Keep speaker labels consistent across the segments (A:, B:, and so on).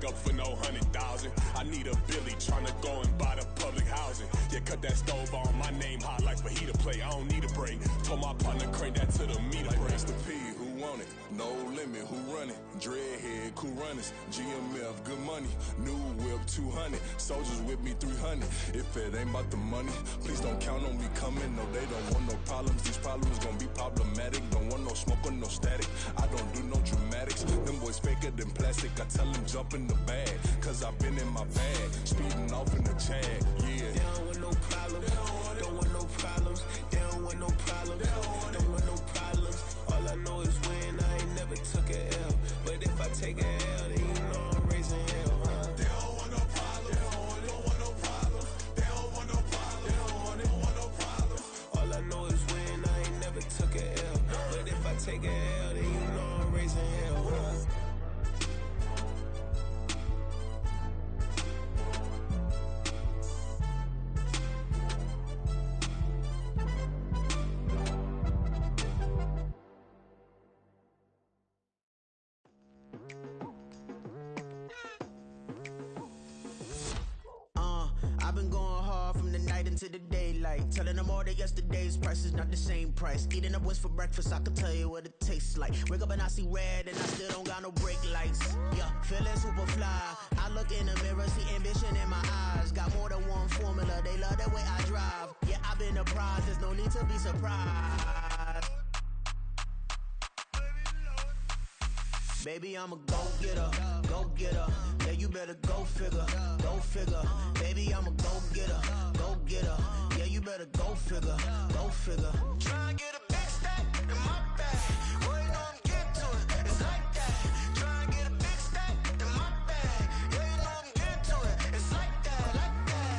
A: stack up for no 100,000. I need a Billy tryna go and buy the public housing. Yeah, cut that stove on, my name hot like fajita plate. I don't need a break. Told my partner crank that to the meter break.
B: Mr. P, who want it? No limit, who run it? Dreadhead, cool runners. GMF, good money. New whip, 200. Soldiers with me, 300. If it ain't about the money, please don't count on me coming. No, they don't want no problems. These problems gonna be problematic. Don't want no smoke or no static. I don't do no dramatics. Them boys faker than plastic. I tell them jump in the bag, cause I've been in my bag. Speeding off in the Jag, yeah.
C: They don't want no problems. Don't want no problems. They don't want no problems. Don't want no problems. All I know is win. I ain't never took a L. But if I take a L, then you know I'm raising hell, huh?
A: They don't want no problems. They don't want no problems. They don't want no problems. They don't want no problems.
C: All I know is win. I ain't never took a L. But if I take a L, then you know I'm raising hell, huh? I've been going hard from the night into the daylight, telling them all that yesterday's price is not the same price. Eating up what's for breakfast, I can tell you what it tastes like. Wake up and I see red and I still don't got no brake lights. Yeah, feeling super fly. I look in the mirror, see ambition in my eyes. Got more than one formula, they love the way I drive. Yeah, I've been a prize, there's no need to be surprised. Baby, I'm a go-getter, go-getter. Yeah, you better go figure, go figure. Baby, I'm a go-getter, go-getter. Yeah, you better go figure, go figure. Try and get a big stack in my bag. Boy, you know I'm getting to it, it's like that. Try and get a big stack in my bag. Yeah, you know I'm getting to it, it's like that, like that.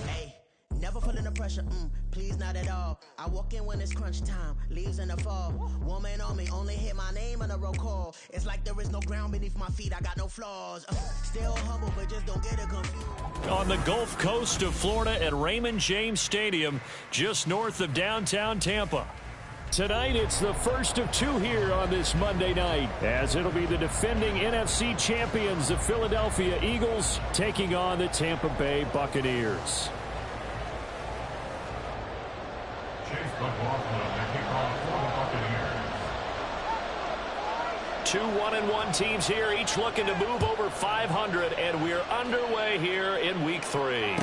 C: Hey, never feeling the pressure, please not at all. I walk in when it's crunch time, leaves in the fall. Woman on me, only hit my name on a roll call. It's like there is no ground beneath my feet, I got no flaws. Still humble, but just don't get it confused.
D: On the Gulf Coast of Florida at Raymond James Stadium, just north of downtown Tampa. Tonight, it's the first of two here on this Monday night, as it'll be the defending NFC champions, the Philadelphia Eagles, taking on the Tampa Bay Buccaneers. 2 1-1 teams here, each looking to move over 500, and we're underway here in week 3.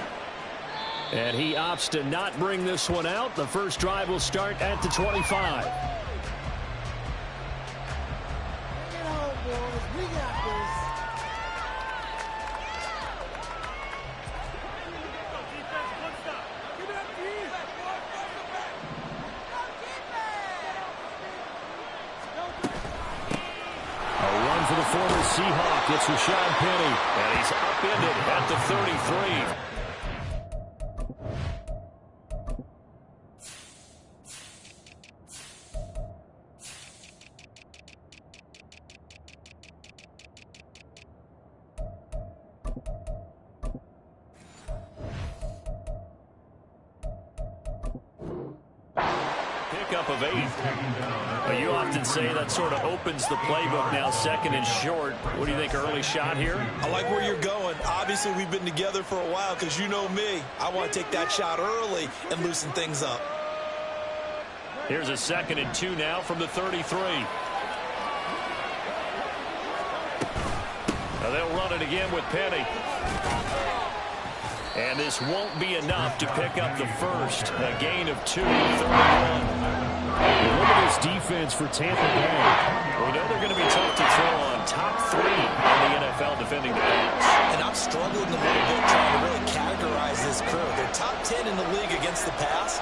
D: And he opts to not bring this one out. The first drive will start at the 25.
E: Bring it home, boys. We got this.
D: For the former Seahawk, it's Rashad Penny, and he's upended at the 33. Pickup of 8. You often say that sort of opens the playbook now, second and short. What do you think, early shot here?
F: I like where you're going. Obviously, we've been together for a while because you know me. I want to take that shot early and loosen things up.
D: Here's a 2nd and 2 now from the 33. Now they'll run it again with Penny. And this won't be enough to pick up the first. A gain of 2, 31. Look at this defense for Tampa Bay. We know they're going to be tough to throw on. Top 3 in the NFL defending the pass.
F: And I'm struggling a little bit trying to really categorize this crew. They're top 10 in the league against the pass,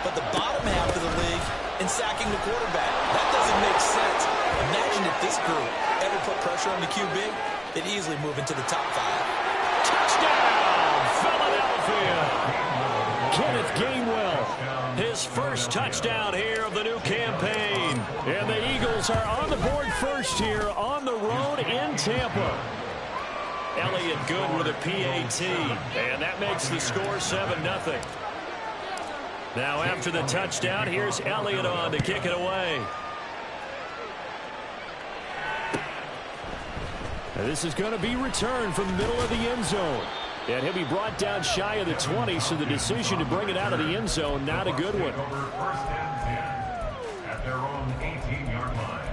F: but the bottom half of the league in sacking the quarterback. That doesn't make sense. Imagine if this group ever put pressure on the QB, they'd easily move into the top 5.
D: Touchdown, Philadelphia. Kenneth Gainwell, his first touchdown here of the new campaign. And the Eagles are on the board first here on the road in Tampa. Elliott good with a PAT, and that makes the score 7-0. Now after the touchdown, here's Elliott on to kick it away. And this is going to be returned from the middle of the end zone. And he'll be brought down shy of the 20, so the decision to bring it out of the end zone, not a good one.
G: First and 10 at their own 18-yard line.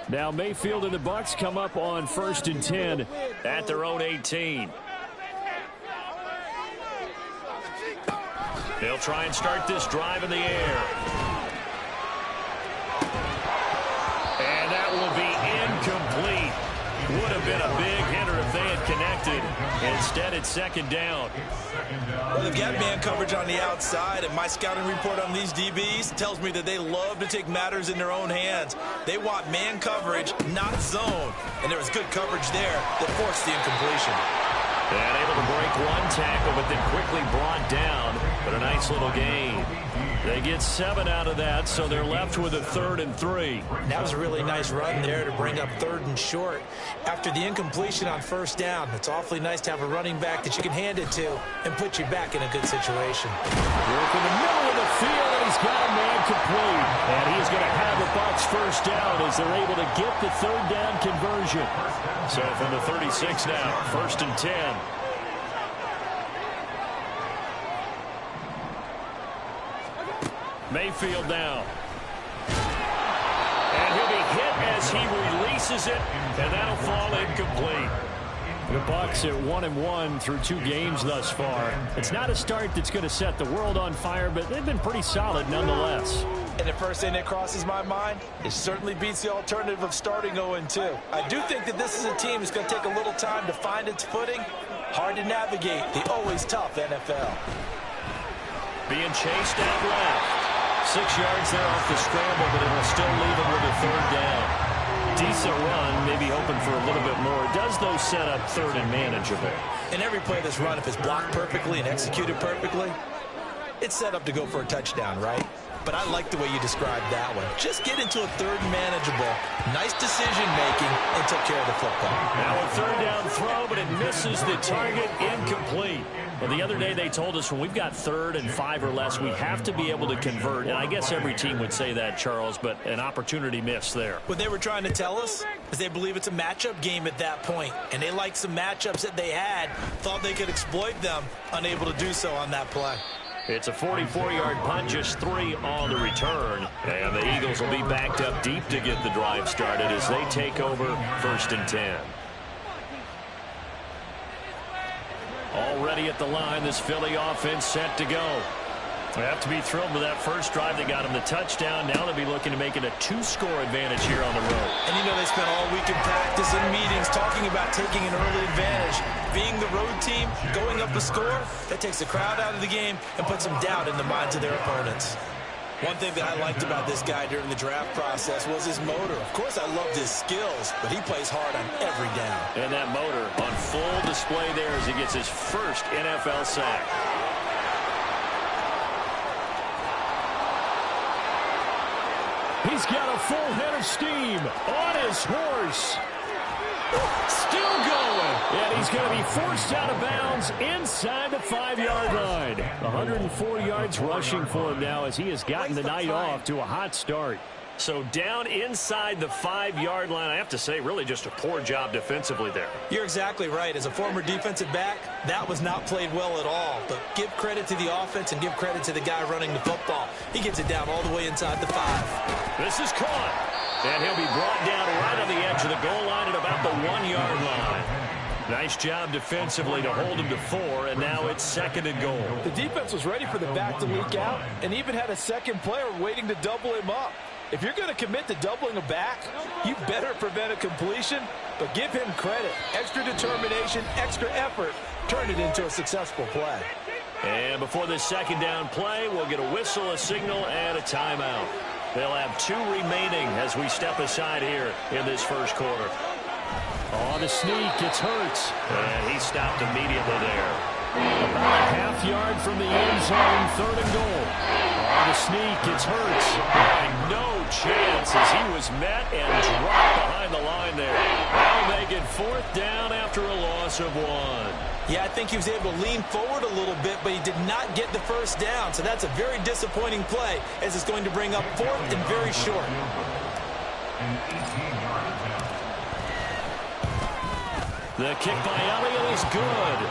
D: Now Mayfield and the Bucs come up on 1st and 10 at their own 18. They'll try and start this drive in the air. And that will be incomplete. Would have been a big hitter if they had connected. Instead, it's second down.
F: Well, they've got man coverage on the outside, and my scouting report on these DBs tells me that they love to take matters in their own hands. They want man coverage, not zone. And there was good coverage there that forced the incompletion.
D: And able to break one tackle, but then quickly brought down. But a nice little gain. They get 7 out of that, so they're left with a 3rd and 3.
F: That was a really nice run there to bring up 3rd and short. After the incompletion on 1st down, it's awfully nice to have a running back that you can hand it to and put you back in a good situation.
D: Work in the middle of the field, and he's got a man complete. And he's going to have the Bucs 1st down as they're able to get the 3rd down conversion. So from the 36 now, 1st and 10. Mayfield now. And he'll be hit as he releases it, and that'll fall incomplete. The Bucs at 1-1 through 2 games thus far. It's not a start that's going to set the world on fire, but they've been pretty solid nonetheless.
F: And the first thing that crosses my mind, it certainly beats the alternative of starting 0-2. I do think that this is a team that's going to take a little time to find its footing. Hard to navigate the always tough NFL.
D: Being chased out left. 6 yards there off the scramble, but it will still leave him with a 3rd down. Decent run, maybe hoping for a little bit more. Does those set up 3rd and manageable?
F: And every play of this run, if it's blocked perfectly and executed perfectly, it's set up to go for a touchdown, right? But I like the way you described that one. Just get into a 3rd and manageable. Nice decision-making and took care of the football.
D: Now a 3rd down throw, but it misses the target, incomplete. Well, the other day they told us when we've got 3rd and 5 or less, we have to be able to convert. And I guess every team would say that, Charles, but an opportunity missed there.
F: What they were trying to tell us is they believe it's a matchup game at that point. And they liked some matchups that they had, thought they could exploit them, unable to do so on that play.
D: It's a 44-yard punt, just 3 on the return. And the Eagles will be backed up deep to get the drive started as they take over 1st and 10. Already at the line, this Philly offense set to go. They have to be thrilled with that first drive. They got them the touchdown. Now they'll be looking to make it a 2-score advantage here on the road.
F: And you know they spent all week in practice and meetings talking about taking an early advantage. Being the road team, going up a score, that takes the crowd out of the game and puts some doubt in the minds of their opponents. One thing that I liked about this guy during the draft process was his motor. Of course, I loved his skills, but he plays hard on every down. And
D: that motor on full display there as he gets his first NFL sack. He's got a full head of steam on his horse. Still going. And he's going to be forced out of bounds inside the 5-yard line. 104 yards rushing for him now as he has gotten the night off to a hot start. So down inside the 5-yard line, I have to say, really just a poor job defensively there.
F: You're exactly right. As a former defensive back, that was not played well at all. But give credit to the offense and give credit to the guy running the football. He gets it down all the way inside the 5.
D: This is caught. And he'll be brought down right on the edge of the goal line at about the 1-yard line. Nice job defensively to hold him to 4, and now it's 2nd and goal.
H: The defense was ready for the back to leak out and even had a second player waiting to double him up. If you're going to commit to doubling a back, you better prevent a completion, but give him credit. Extra determination, extra effort, turn it into a successful play.
D: And before this 2nd down play, we'll get a whistle, a signal, and a timeout. They'll have 2 remaining as we step aside here in this first quarter. On the sneak, it's Hurts. And he stopped immediately there. About a half yard from the end zone, 3rd and goal. On the sneak, it's Hurts. Boy, no chance as he was met and dropped behind the line there. That'll make it 4th down after a loss of 1.
F: Yeah, I think he was able to lean forward a little bit, but he did not get the first down. So that's a very disappointing play as it's going to bring up 4th and very short.
D: The kick by Elliott is good.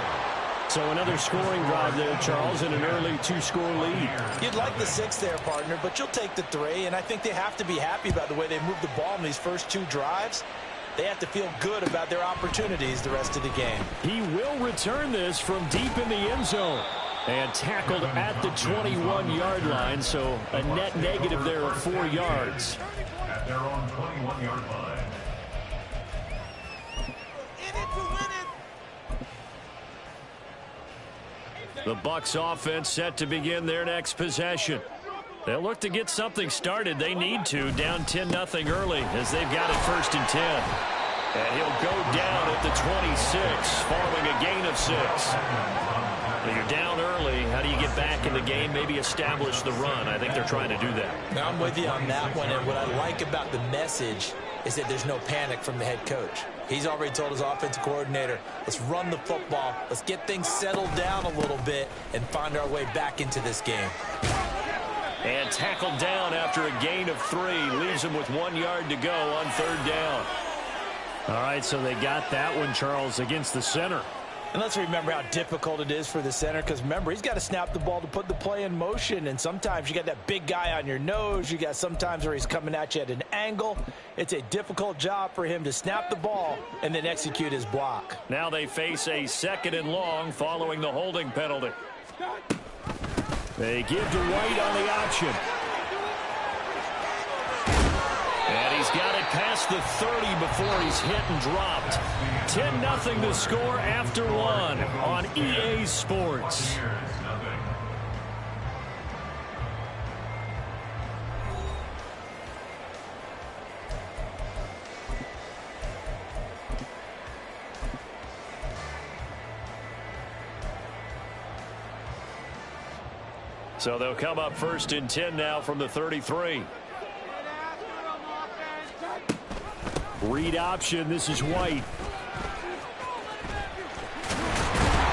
D: So another scoring drive there, Charles, and an early 2-score lead.
F: You'd like the 6 there, partner, but you'll take the 3, and I think they have to be happy about the way they moved the ball in these first 2 drives. They have to feel good about their opportunities the rest of the game.
D: He will return this from deep in the end zone. And tackled at the 21-yard line, so a net negative there of 4 yards.
G: At their own 21-yard line.
D: The Bucs offense set to begin their next possession. They'll look to get something started. They need to, down 10-0 early as they've got it 1st and 10. And he'll go down at the 26 following a gain of 6. When you're down early, how do you get back in the game, maybe establish the run? I think they're trying to do that.
F: Now, I'm with you on that one, and what I like about the message is that there's no panic from the head coach. He's already told his offensive coordinator, let's run the football, let's get things settled down a little bit and find our way back into this game.
D: And tackled down after a gain of 3. Leaves him with 1 yard to go on 3rd down. All right, so they got that one, Charles, against the center.
F: And let's remember how difficult it is for the center, because remember, he's got to snap the ball to put the play in motion, and sometimes you got that big guy on your nose. You got sometimes where he's coming at you at an angle. It's a difficult job for him to snap the ball and then execute his block.
D: Now they face a 2nd and long following the holding penalty. They give to White on the option. And he's got it past the 30 before he's hit and dropped. 10-0 to score after 1 on EA Sports. So they'll come up 1st and 10 now from the 33. Read option. This is White.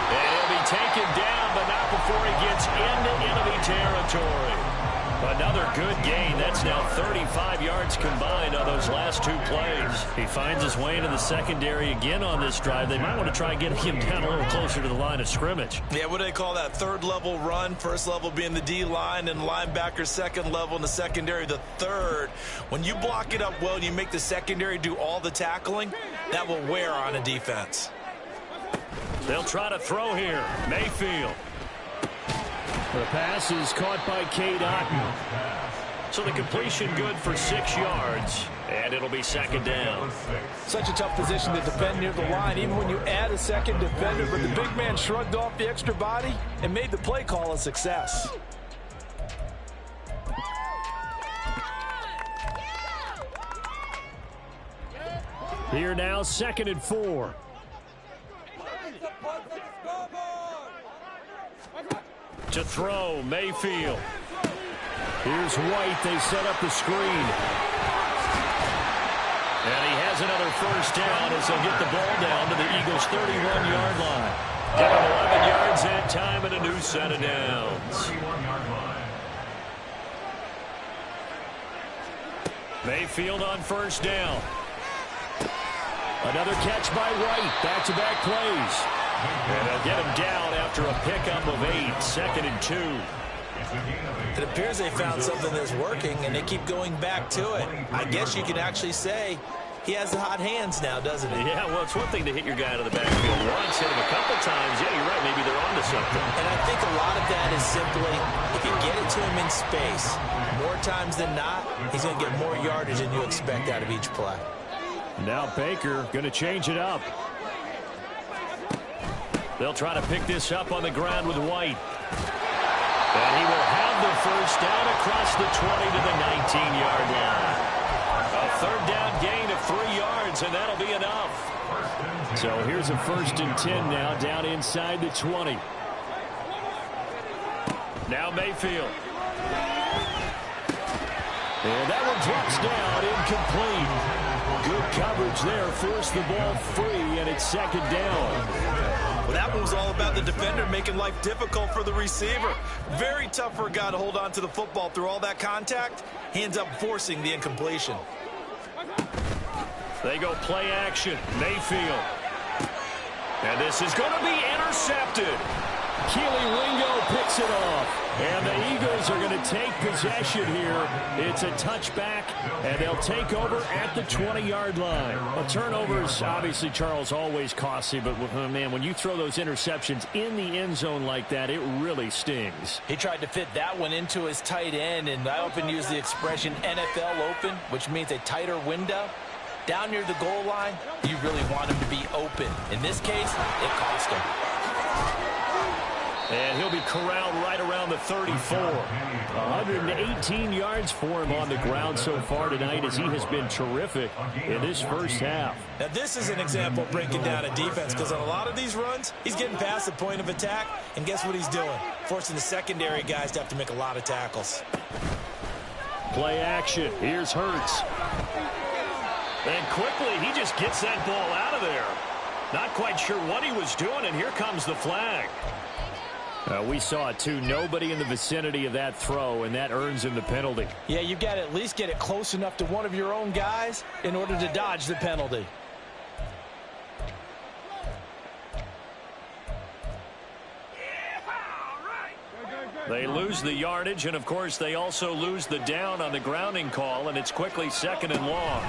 D: And he'll be taken down, but not before he gets into enemy territory. Another good gain. That's now 35 yards combined on those last 2 plays. He finds his way into the secondary again on this drive. They might want to try getting him down a little closer to the line of scrimmage.
F: Yeah, what do they call that? 3rd level run. 1st level being the D-line, and linebacker 2nd level, and the secondary the 3rd. When you block it up well and you make the secondary do all the tackling, that will wear on a defense.
D: They'll try to throw here. Mayfield. The pass is caught by Cade Otton. So the completion good for 6 yards, and it'll be 2nd down.
H: Such a tough position to defend near the line, even when you add a 2nd defender, but the big man shrugged off the extra body and made the play call a success.
D: Here now, 2nd and 4. To throw, Mayfield. Here's White. They set up the screen. And he has another 1st down as they'll get the ball down to the Eagles' 31-yard line. Give him 11 yards that time and a new set of downs. Mayfield on 1st down. Another catch by White. Back-to-back plays. And they'll get him down after a pickup of 8. 2nd and 2.
F: It appears they found something that's working, and they keep going back to it. I guess you can actually say he has the hot hands now, doesn't he?
D: Yeah, well, it's one thing to hit your guy out of the backfield once, hit him a couple times. Yeah, you're right. Maybe they're onto something.
F: And I think a lot of that is simply if you get it to him in space, more times than not, he's going to get more yardage than you expect out of each play.
D: Now Baker going to change it up. They'll try to pick this up on the ground with White. And he will have the 1st down across the 20 to the 19-yard line. A 3rd down gain of 3 yards, and that'll be enough. So here's a 1st and 10 now down inside the 20. Now Mayfield. And that one drops down, incomplete. Good coverage there, forced the ball free, and it's second down.
H: Well, that one was all about the defender making life difficult for the receiver. Very tough for a guy to hold on to the football through all that contact. He ends up forcing the incompletion.
D: They go play action. Mayfield. And this is going to be intercepted. Keely Ringo picks it off. And the Eagles are going to take possession here. It's a touchback, and they'll take over at the 20-yard line. Well, turnovers, obviously, Charles, always costly. But, man, when you throw those interceptions in the end zone like that, it really stings.
H: He tried to fit that one into his tight end, and I often use the expression NFL open, which means a tighter window. Down near the goal line, you really want him to be open. In this case, it cost him.
D: And he'll be corralled right around the 34. 118 yards for him on the ground so far tonight, as he has been terrific in this first half.
H: Now, this is an example of breaking down a defense, because on a lot of these runs, he's getting past the point of attack, and guess what he's doing? Forcing the secondary guys to have to make a lot of tackles.
D: Play action. Here's Hurts. And quickly, he just gets that ball out of there. Not quite sure what he was doing, and here comes the flag. We saw it, too. Nobody in the vicinity of that throw, and that earns him the penalty.
H: Yeah, you've got to at least get it close enough to one of your own guys in order to dodge the penalty.
D: They lose the yardage, and, of course, they also lose the down on the grounding call, and it's quickly second and long.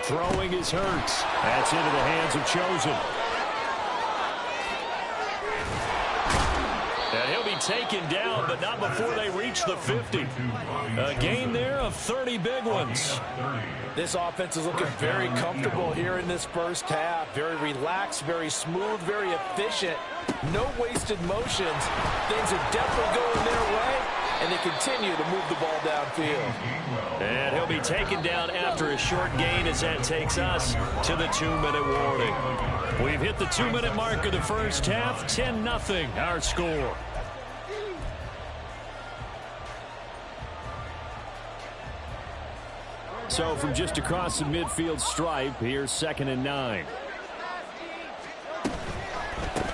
D: Throwing is Hurts. That's into the hands of Chosen. And he'll be taken down, but not before they reach the 50. A gain there of 30 big ones.
H: This offense is looking very comfortable here in this first half. Very relaxed, very smooth, very efficient. No wasted motions. Things are definitely going their way, and they continue to move the ball downfield.
D: And he'll be taken down after a short gain, as that takes us to the 2-minute warning. We've hit the 2-minute mark of the first half. 10-0 our score. So from just across the midfield stripe, here's 2nd and 9.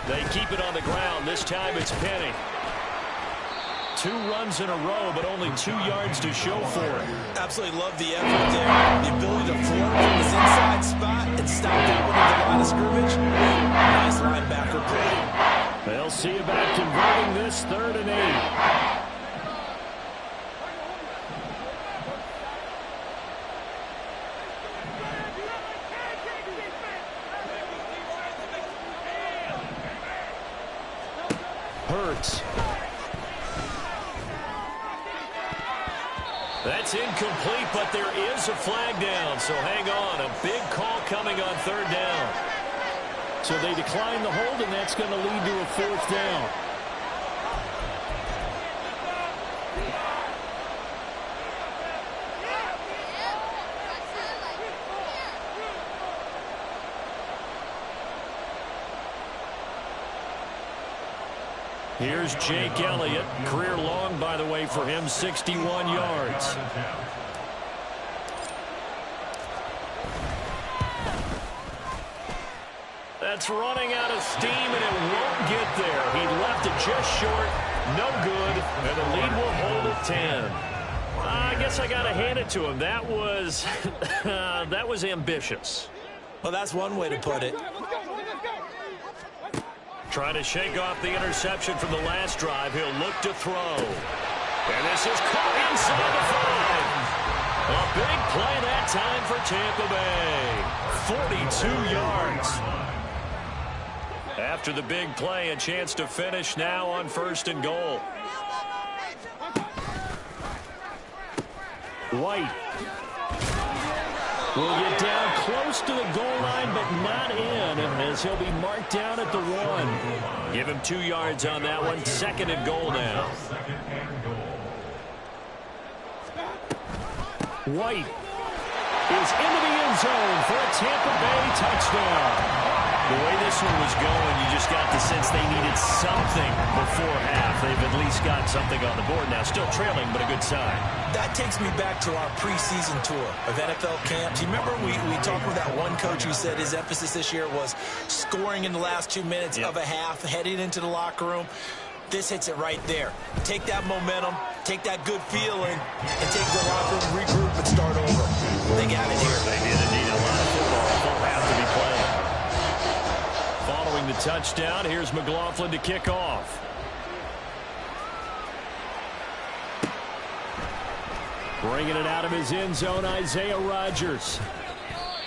D: They keep it on the ground. This time it's Penny. 2 runs in a row, but only 2 yards to show for it.
H: Absolutely love the effort there. The ability to form from his inside spot and stop that one at the line of scrimmage. Nice linebacker play.
D: They'll see about converting this 3rd and 8. Hurts. That's incomplete, but there is a flag down, so hang on. A big call coming on 3rd down. So they decline the hold, and that's going to lead to a 4th down. Here's Jake Elliott. Career long, by the way, for him, 61 yards. That's running out of steam, and it won't get there. He left it just short. No good, and the lead will hold at 10. I guess I got to hand it to him. That was, that was ambitious.
H: Well, that's one way to put it.
D: Trying to shake off the interception from the last drive. He'll look to throw. And this is caught inside the 5. A big play that time for Tampa Bay. 42 yards. After the big play, a chance to finish now on 1st and goal. White will get down close to the goal line, but not in, as he'll be marked down at the 1. Give him 2 yards on that one. 2nd and goal now. White is into the end zone for a Tampa Bay touchdown. The way this one was going, you just got the sense they needed something before half. They've at least got something on the board now. Still trailing, but a good sign.
F: That takes me back to our preseason tour of NFL camps. You remember we talked with that one coach who said his emphasis this year was scoring in the last 2 minutes of a half, heading into the locker room. This hits it right there. Take that momentum, take that good feeling, and take the locker room, regroup, and start over. They got it here.
D: They did indeed. A lot of football. Full half to be played. Following the touchdown, here's McLaughlin to kick off. Bringing it out of his end zone, Isaiah Rodgers.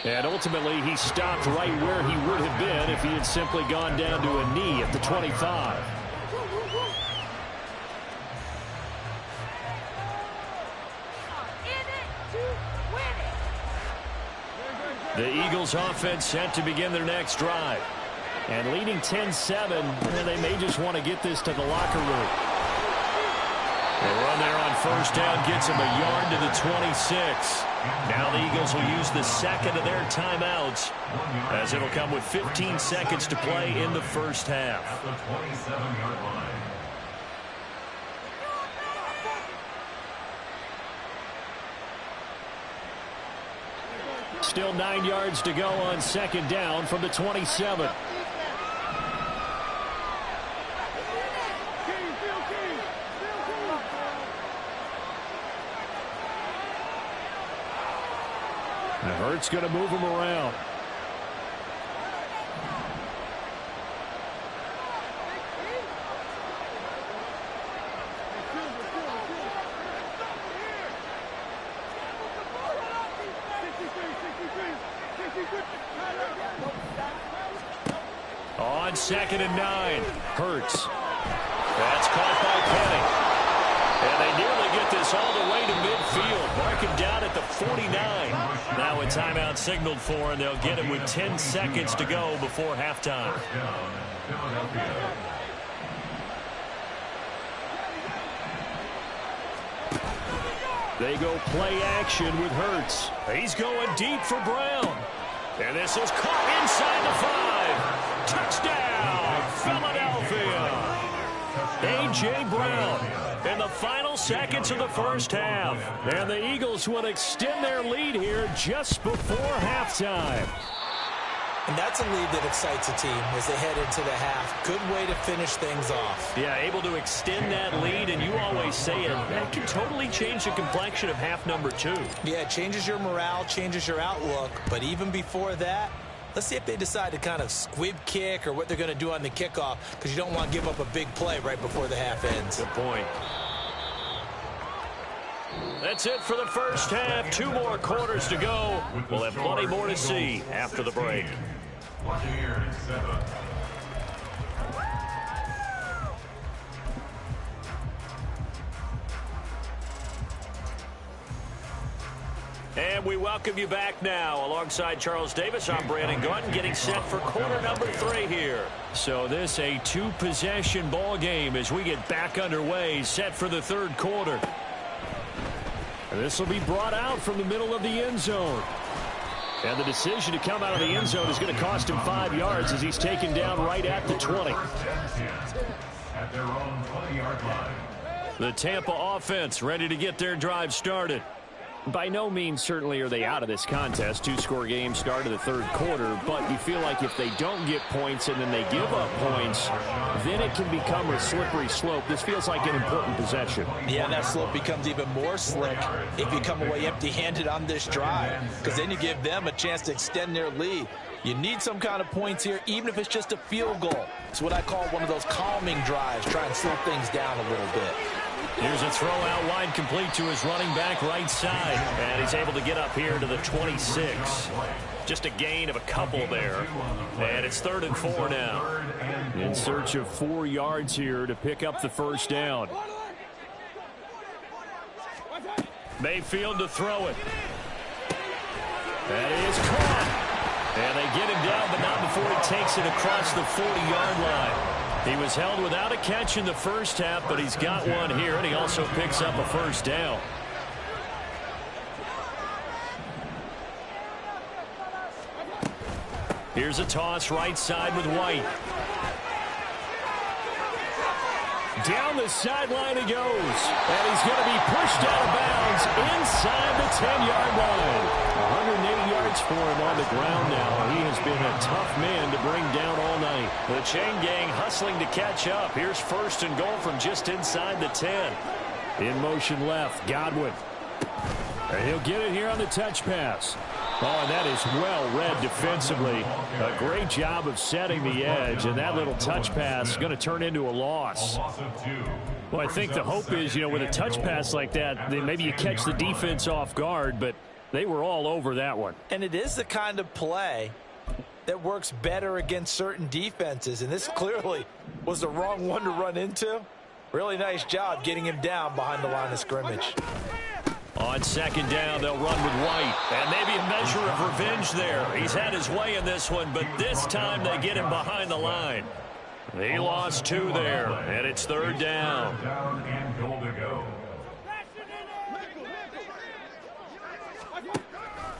D: And ultimately, he stopped right where he would have been if he had simply gone down to a knee at the 25. The Eagles offense set to begin their next drive. And leading 10-7, and they may just want to get this to the locker room. The run there on first down gets them a yard to the 26. Now the Eagles will use the second of their timeouts, as it'll come with 15 seconds to play in the first half.
G: At the 27-yard line.
D: Still 9 yards to go on second down from the 27. And Hurts going to move him around. On 2nd and 9, Hurts. That's caught by Penny. And they nearly get this all the way to midfield. Mark him down at the 49. Now a timeout signaled for, and they'll get him with 10 seconds to go before halftime. They go play action with Hurts. He's going deep for Brown. And this is caught inside the 5. Touchdown, Philadelphia. A.J. Brown in the final seconds of the first half. And the Eagles will extend their lead here just before halftime.
F: And that's a lead that excites a team as they head into the half. Good way to finish things off.
D: Yeah, able to extend that lead, and you always say it, that can totally change the complexion of half number 2.
F: Yeah, it changes your morale, changes your outlook. But even before that, let's see if they decide to kind of squib kick or what they're going to do on the kickoff, because you don't want to give up a big play right before the half ends.
D: Good point. That's it for the first half. 2 more quarters to go. We'll have plenty more to see after the break.
G: Watching here at 7.
D: And we welcome you back now. Alongside Charles Davis, I'm Brandon Gunn, getting set for quarter number 3 here. So this a 2-possession ball game as we get back underway, set for the 3rd quarter. And this will be brought out from the middle of the end zone. And the decision to come out of the end zone is going to cost him 5 yards as he's taken down right at the 20.
G: At their own 20-yard line.
D: The Tampa offense ready to get their drive started.
I: By no means certainly are they out of this contest. 2-score game start of the 3rd quarter, but you feel like if they don't get points and then they give up points, then it can become a slippery slope. This feels like an important possession.
F: Yeah, that slope becomes even more slick if you come away empty-handed on this drive, because then you give them a chance to extend their lead. You need some kind of points here, even if it's just a field goal. It's what I call one of those calming drives, try and slow things down a little bit.
D: Here's a throw out wide, complete to his running back right side. And he's able to get up here to the 26. Just a gain of a couple there. And it's 3rd and 4 now.
I: In search of 4 yards here to pick up the first down.
D: Mayfield to throw it. That is caught. And they get him down, but not before he takes it across the 40-yard line. He was held without a catch in the first half, but he's got one here, and he also picks up a first down. Here's a toss right side with White. Down the sideline he goes. And he's going to be pushed out of bounds inside the 10-yard line. 180 yards for him on the ground now. He has been a tough man to bring down all night. The chain gang hustling to catch up. Here's first and goal from just inside the 10. In motion left, Godwin. And he'll get it here on the touch pass. Oh, and that is well read defensively. A great job of setting the edge, and that little touch pass is going to turn into a loss. Well, I think the hope is, with a touch pass like that, then maybe you catch the defense off guard, but they were all over that one.
H: And it is the kind of play that works better against certain defenses, and this clearly was the wrong one to run into. Really nice job getting him down behind the line of scrimmage.
D: On second down, they'll run with White. And maybe a measure of revenge there. He's had his way in this one, but this time they get him behind the line. He lost 2 there, and it's third down.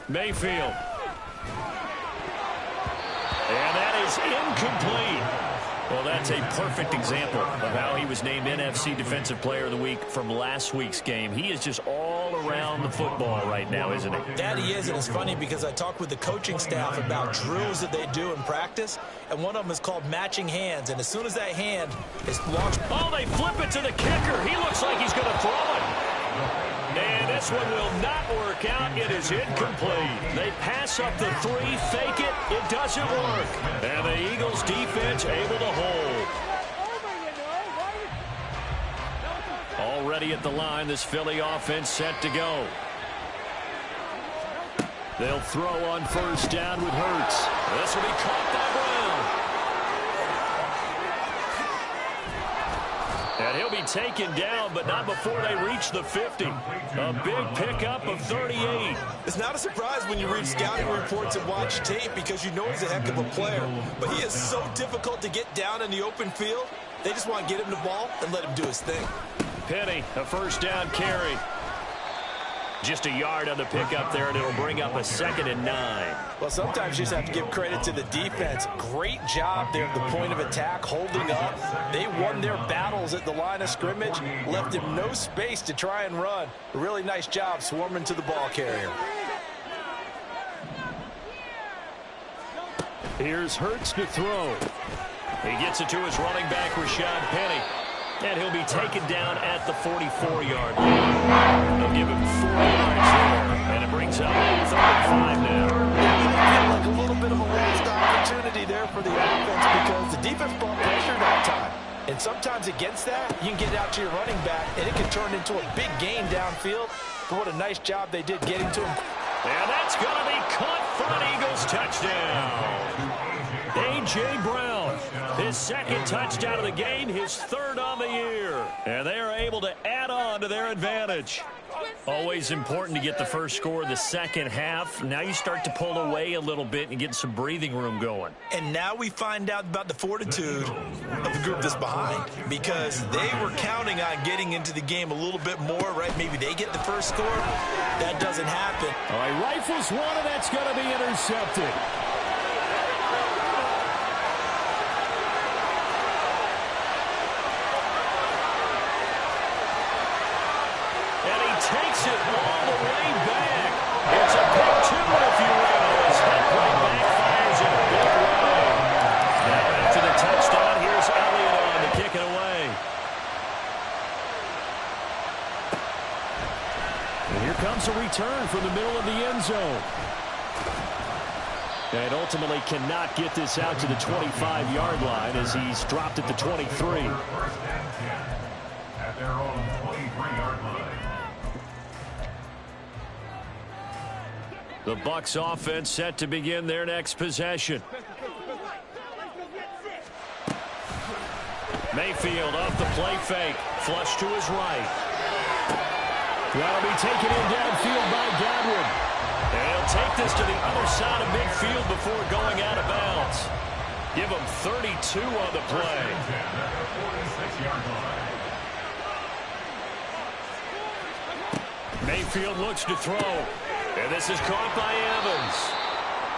D: Mayfield. And that is incomplete. Well, that's a perfect example of how he was named NFC Defensive Player of the Week from last week's game. He is just all around the football right now, isn't he?
F: That he is, and it's funny because I talked with the coaching staff about drills that they do in practice, and one of them is called matching hands, and as soon as that hand is launched...
D: Oh, they flip it to the kicker. He looks like he's going to throw it. And this one will not work out. It is incomplete. They pass up the 3, fake it. It doesn't work. And the Eagles defense able to hold. Already at the line, this Philly offense set to go. They'll throw on first down with Hurts. This will be caught by Brown. And he'll be taken down, but not before they reach the 50. A big pickup of 38.
F: It's not a surprise when you read scouting reports and watch tape because you know he's a heck of a player. But he is so difficult to get down in the open field. They just want to get him the ball and let him do his thing.
D: Penny, a first down carry. Just a yard on the pickup there, and it'll bring up a 2nd and 9.
H: Well, sometimes you just have to give credit to the defense. Great job there at the point of attack, holding up. They won their battles at the line of scrimmage, left him no space to try and run. A really nice job swarming to the ball carrier.
D: Here's Hurts to throw. He gets it to his running back, Rashad Penny. And he'll be taken down at the 44-yard line. They'll give him 4 yards there, and it brings up 35 now.
H: Like a little bit of a lost opportunity there for the offense because the defense brought pressure that time. And sometimes against that, you can get out to your running back, and it can turn into a big gain downfield. But what a nice job they did getting to him.
D: And that's going to be caught for an Eagles touchdown. A.J. Brown, his 2nd touchdown of the game, his 3rd on the year. And they are able to add on to their advantage. Always important to get the first score of the second half. Now you start to pull away a little bit and get some breathing room going.
F: And now we find out about the fortitude of the group that's behind because they were counting on getting into the game a little bit more, right? Maybe they get the first score. That doesn't happen.
D: All right, rifles one, and that's going to be intercepted. Takes it all the way back. It's a pick 2, if you will. As that play backfires in a big way. Now after the touchdown, here's Elliott on to kick it away. And here comes a return from the middle of the end zone. And ultimately cannot get this out to the 25-yard line as he's dropped at the 23.
G: At their own 23-yard line.
D: The Bucs offense set to begin their next possession. Mayfield off the play fake. Flush to his right. That'll be taken in downfield by Godwin. And he'll take this to the other side of midfield before going out of bounds. Give him 32 on the play. Mayfield looks to throw. And this is caught by Evans.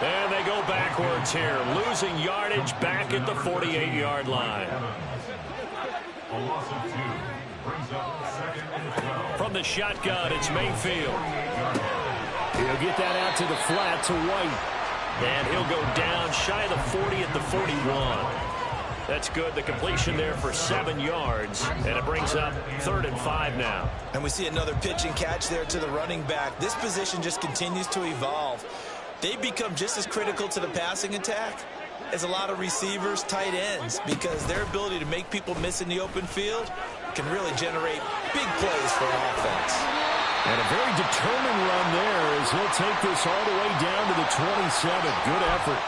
D: And they go backwards here, losing yardage back at the 48-yard line.
G: A loss of 2 brings up 2nd and 12.
D: From the shotgun, it's Mayfield. He'll get that out to the flat to White. And he'll go down shy of the 40 at the 41. That's good. The completion there for 7 yards. And it brings up 3rd and 5 now.
F: And we see another pitch and catch there to the running back. This position just continues to evolve. They become just as critical to the passing attack as a lot of receivers, tight ends, because their ability to make people miss in the open field can really generate big plays for offense.
D: And a very determined run there as he'll take this all the way down to the 27. Good effort.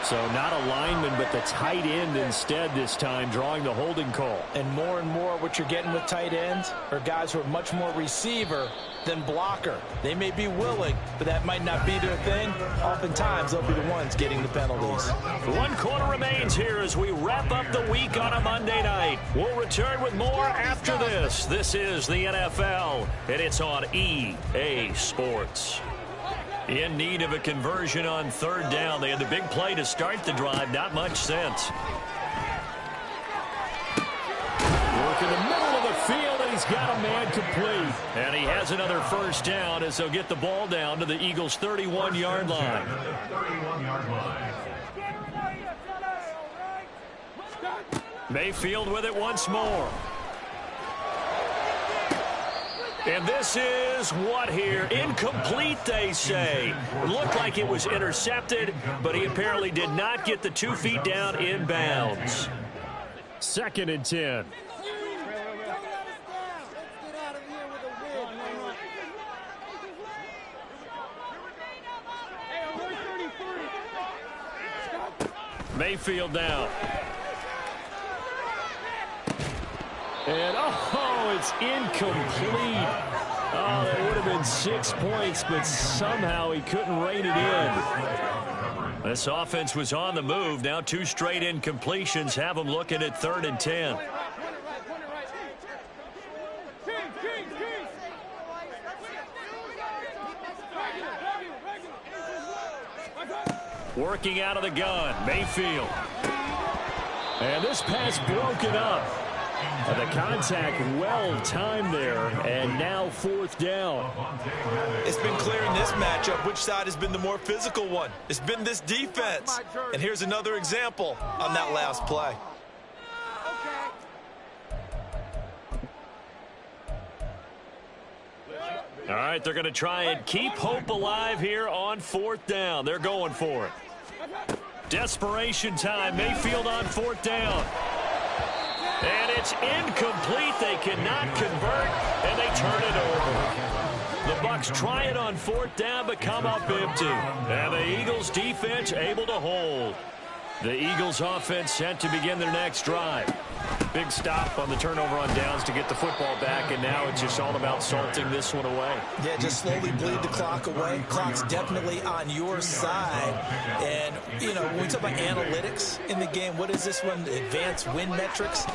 D: So not a lineman, but the tight end instead this time, drawing the holding call.
H: And more what you're getting with tight ends are guys who are much more receiver than blocker. They may be willing, but that might not be their thing. Oftentimes, they'll be the ones getting the penalties.
D: 1 quarter remains here as we wrap up the week on a Monday night. We'll return with more after this. This is the NFL, and it's on EA Sports. In need of a conversion on 3rd down. They had the big play to start the drive. Not much sense. Work in the middle of the field, and he's got a man complete. And he has another 1st down as they'll get the ball down to the Eagles' 31-yard line. Mayfield with it once more. And this is what here? Incomplete, they say. It looked like it was intercepted, but he apparently did not get the 2 feet down in bounds. 2nd and 10. Mayfield down. And, it's incomplete. Oh, that would have been 6 points, but somehow he couldn't rein it in. This offense was on the move. Now 2 straight incompletions have them looking at 3rd and 10. Working out of the gun, Mayfield. And this pass broken up. The contact well-timed there, and now 4th down.
F: It's been clear in this matchup which side has been the more physical one. It's been this defense. And here's another example on that last play.
D: All right, they're going to try and keep hope alive here on 4th down. They're going for it. Desperation time. Mayfield on 4th down. And it's incomplete. They cannot convert, and they turn it over. The Bucs try it on 4th down, but come up empty. And the Eagles defense able to hold. The Eagles offense set to begin their next drive. Big stop on the turnover on downs to get the football back, and now it's just all about salting this one away.
F: Yeah, just slowly bleed the clock away. Clock's definitely on your side. And, you know, when we talk about analytics in the game, what is this one? Advanced win metrics?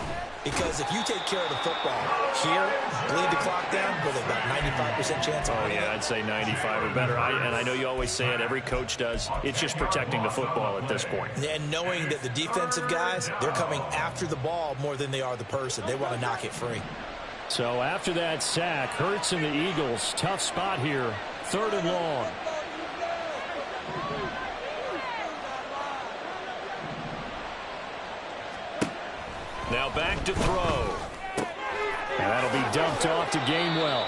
F: Because if you take care of the football here, bleed the clock down, with about 95% chance of winning.
D: Yeah, I'd say 95 or better. And I know you always say it, every coach does. It's just protecting the football at this point.
F: And knowing that the defensive guys, they're coming after the ball more than they are the person. They want to knock it free.
D: So after that sack, Hurts and the Eagles, tough spot here, 3rd and long. Now back to throw. And that'll be dumped off to Gainwell.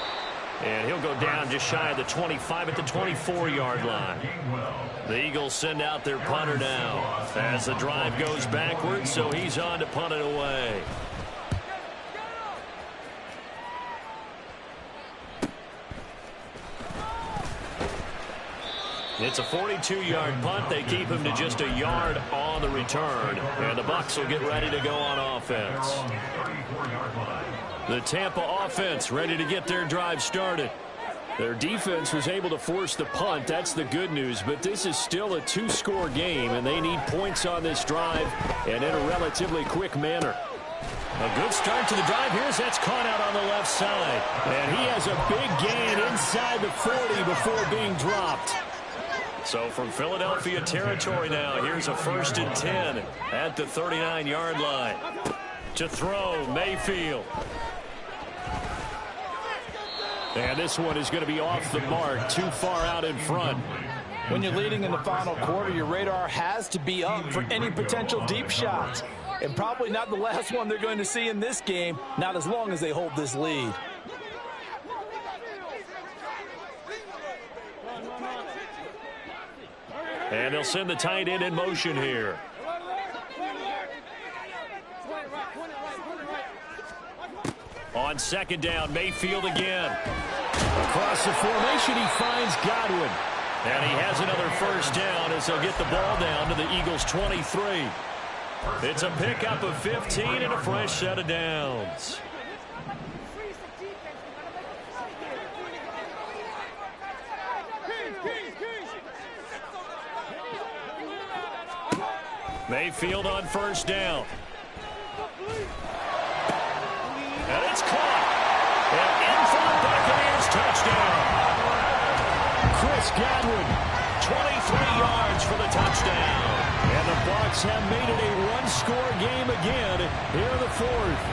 D: And he'll go down just shy of the 25 at the 24-yard line. The Eagles send out their punter now as the drive goes backwards, so he's on to punt it away. It's a 42-yard punt. They keep him to just a yard on the return. And the Bucs will get ready to go on offense. The Tampa offense ready to get their drive started. Their defense was able to force the punt. That's the good news. But this is still a 2-score game, and they need points on this drive and in a relatively quick manner. A good start to the drive. Here's that's caught out on the left side. And he has a big gain inside the 40 before being dropped. So from Philadelphia territory now, here's a 1st and 10 at the 39-yard line. To throw, Mayfield. And this one is going to be off the mark, too far out in front.
H: When you're leading in the final quarter, your radar has to be up for any potential deep shots. And probably not the last one they're going to see in this game, not as long as they hold this lead.
D: And they'll send the tight end in motion here. On 2nd down, Mayfield again.
I: Across the formation, he finds Godwin.
D: And he has another 1st down as they'll get the ball down to the Eagles' 23. It's a pickup of 15 and a fresh set of downs. Mayfield on 1st down. And it's caught. And in for the Buccaneers touchdown.
I: Chris Godwin,
D: 23 yards for the touchdown.
I: And the Bucs have made it a one-score game again here in the 4th.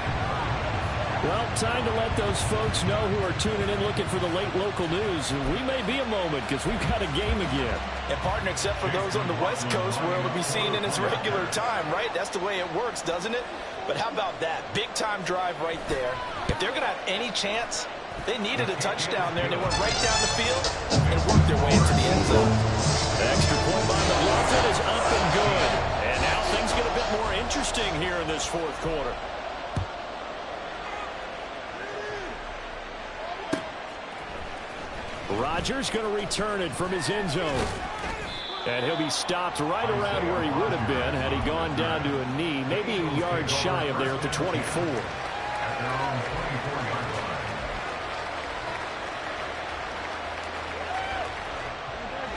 I: Well, time to let those folks know who are tuning in looking for the late local news. We may be a moment because we've got a game again.
H: And partner, except for those on the West Coast where it'll be seen in its regular time, right? That's the way it works, doesn't it? But how about that? Big-time drive right there. If they're going to have any chance, they needed a touchdown there, and they went right down the field and worked their way into the end zone.
D: The extra point by McLaughlin is up and good. And now things get a bit more interesting here in this 4th quarter.
I: Rodgers going to return it from his end zone. And he'll be stopped right around where he would have been had he gone down to a knee, maybe a yard shy of there at the 24.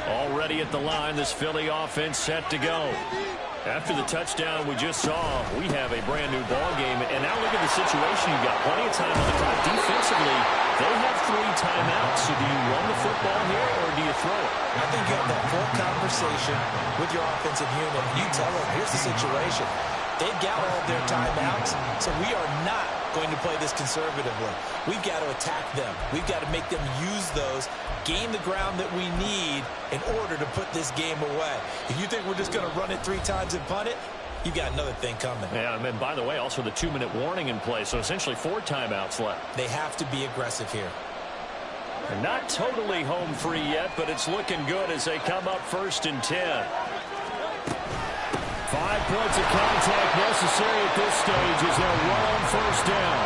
D: Already at the line, this Philly offense set to go. After the touchdown we just saw, we have a brand new ball game. And now look at the situation. You've got plenty of time on the clock. Defensively, they have 3 timeouts. So do you run the football here or do you throw it?
F: I think you have that full conversation with your offensive unit. You tell them, here's the situation. They've got all of their timeouts, so we are not going to play this conservatively. We've got to attack them. We've got to make them use those, gain the ground that we need in order to put this game away. If you think we're just going to run it 3 times and punt it, you've got another thing coming.
D: Yeah, and by the way, also the 2-minute warning in play, so essentially 4 timeouts left.
F: They have to be aggressive here.
D: They're not totally home free yet, but it's looking good as they come up 1st and 10.
I: 5 points of contact necessary at this stage as they'll run on 1st down.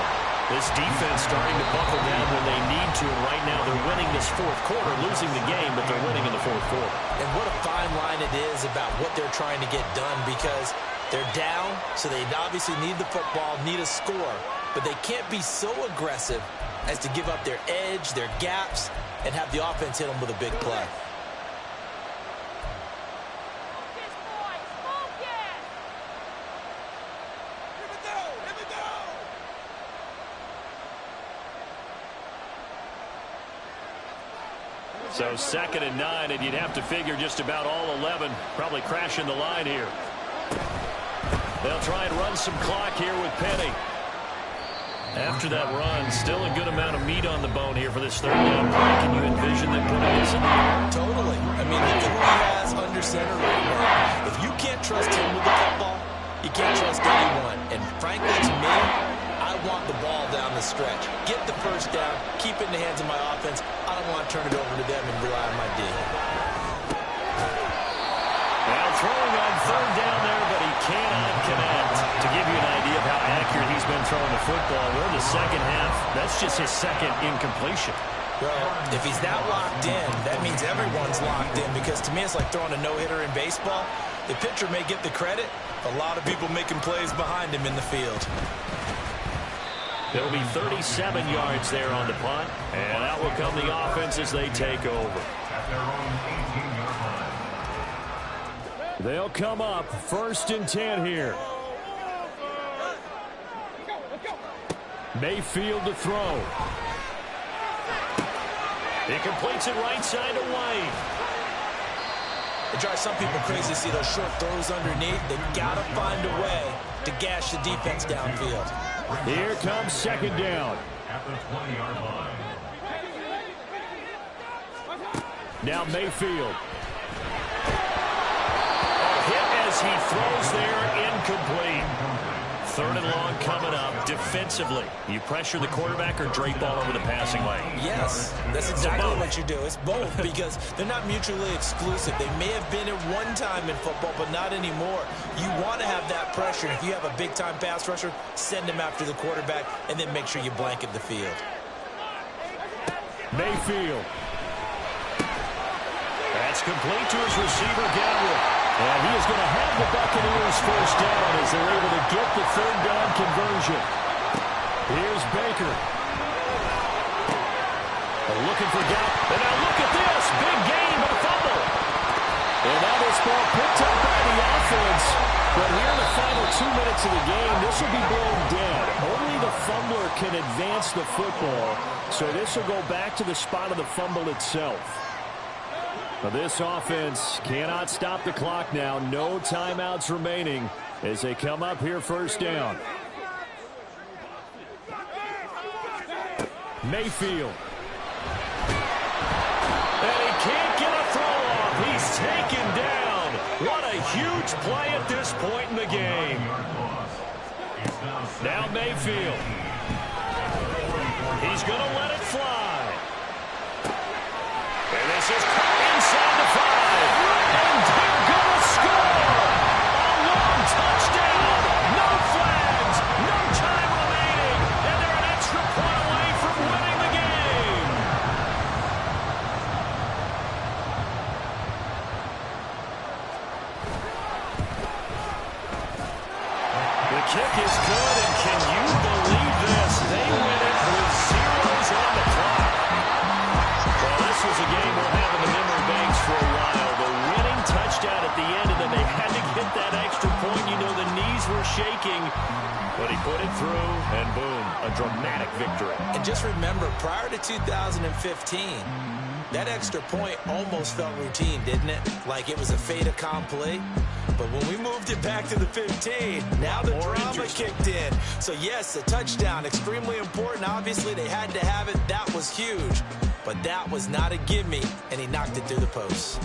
D: This defense starting to buckle down when they need to, and right now they're winning this 4th quarter, losing the game, but they're winning in the 4th quarter.
F: And what a fine line it is about what they're trying to get done, because they're down, so they obviously need the football, need a score, but they can't be so aggressive as to give up their edge, their gaps, and have the offense hit them with a big play.
D: So 2nd and 9, and you'd have to figure just about all 11 probably crashing the line here. They'll try and run some clock here with Penny. After that run, still a good amount of meat on the bone here for this 3rd down play. Can you envision them putting this in the air?
F: Totally. I mean, look at who he has under center right now. If you can't trust him with the football, you can't trust anyone. And frankly, to me, I want the ball down the stretch. Get the 1st down, keep it in the hands of my offense. I don't want to turn it over to them and rely on my D.
D: Now throwing on 3rd down there, but he cannot connect. To give you an idea of how accurate he's been throwing the football, we're in the 2nd half. That's just his 2nd incompletion.
F: Well, if he's that locked in, that means everyone's locked in, because to me it's like throwing a no-hitter in baseball. The pitcher may get the credit, a lot of people making plays behind him in the field.
D: It'll be 37 yards there on the punt, and out will come the offense as they take over.
I: They'll come up 1st and 10 here. Mayfield to throw.
D: He completes it right side to White.
F: It drives some people crazy to see those short throws underneath. They've got to find a way to gash the defense downfield.
D: Here comes second down.
G: At the 20-yard line.
D: Now Mayfield. A hit as he throws there, incomplete. Third and long coming up. Defensively, you pressure the quarterback or drape all over the passing lane?
F: Yes, that's exactly what you do. It's both because they're not mutually exclusive. They may have been at one time in football, but not anymore. You want to have that pressure. If you have a big-time pass rusher, send him after the quarterback, and then make sure you blanket the field.
D: Mayfield. That's complete to his receiver, Gabriel. And he is going to have the Buccaneers first down as they're able to get the third down conversion. Here's Baker. Looking for gap. And now look at this. Big gain, but a fumble. And now this ball picked up by the offense. But here in the final 2 minutes of the game, this will be blown dead. Only the fumbler can advance the football. So this will go back to the spot of the fumble itself. But this offense cannot stop the clock now. No timeouts remaining as they come up here first down. Mayfield. And he can't get a throw off. He's taken down. What a huge play at this point in the game. Now Mayfield. He's going to let it fly. And this is inside the 5. And they're going to score. A long touchdown. No flags. No time remaining. And they're an extra point away from winning the game. The kick is good, and can you believe this? They win it with zeros on the clock. Well, this was a game we'll have in the memory banks for a while. The winning touchdown at the end, and then they had to get that extra point. You know, the knees were shaking, but he put it through, and boom, a dramatic victory.
F: And just remember, prior to 2015, that extra point almost felt routine, didn't it? Like it was a fait accompli. But when we moved it back to the 15, now the drama kicked in. So, yes, a touchdown, extremely important. Obviously, they had to have it. That was huge. But that was not a gimme, and he knocked it through the post.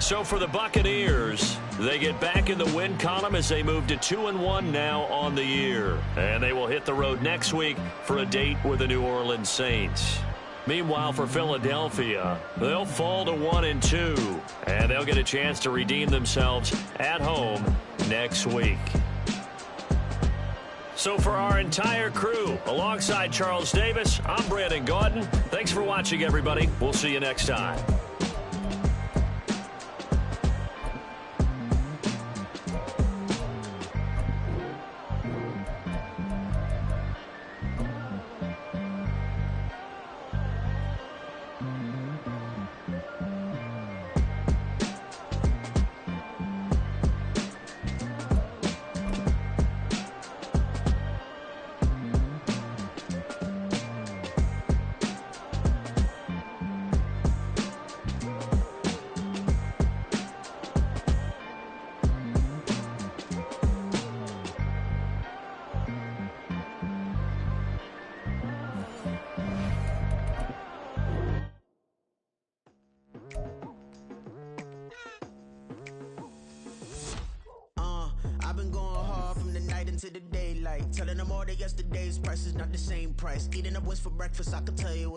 D: So for the Buccaneers, they get back in the win column as they move to 2-1 now on the year. And they will hit the road next week for a date with the New Orleans Saints. Meanwhile, for Philadelphia, they'll fall to 1-2, and they'll get a chance to redeem themselves at home next week. So for our entire crew, alongside Charles Davis, I'm Brandon Gaudin. Thanks for watching, everybody. We'll see you next time.
C: To the daylight, telling them all that yesterday's price is not the same price. Eating up what's for breakfast, I can tell you what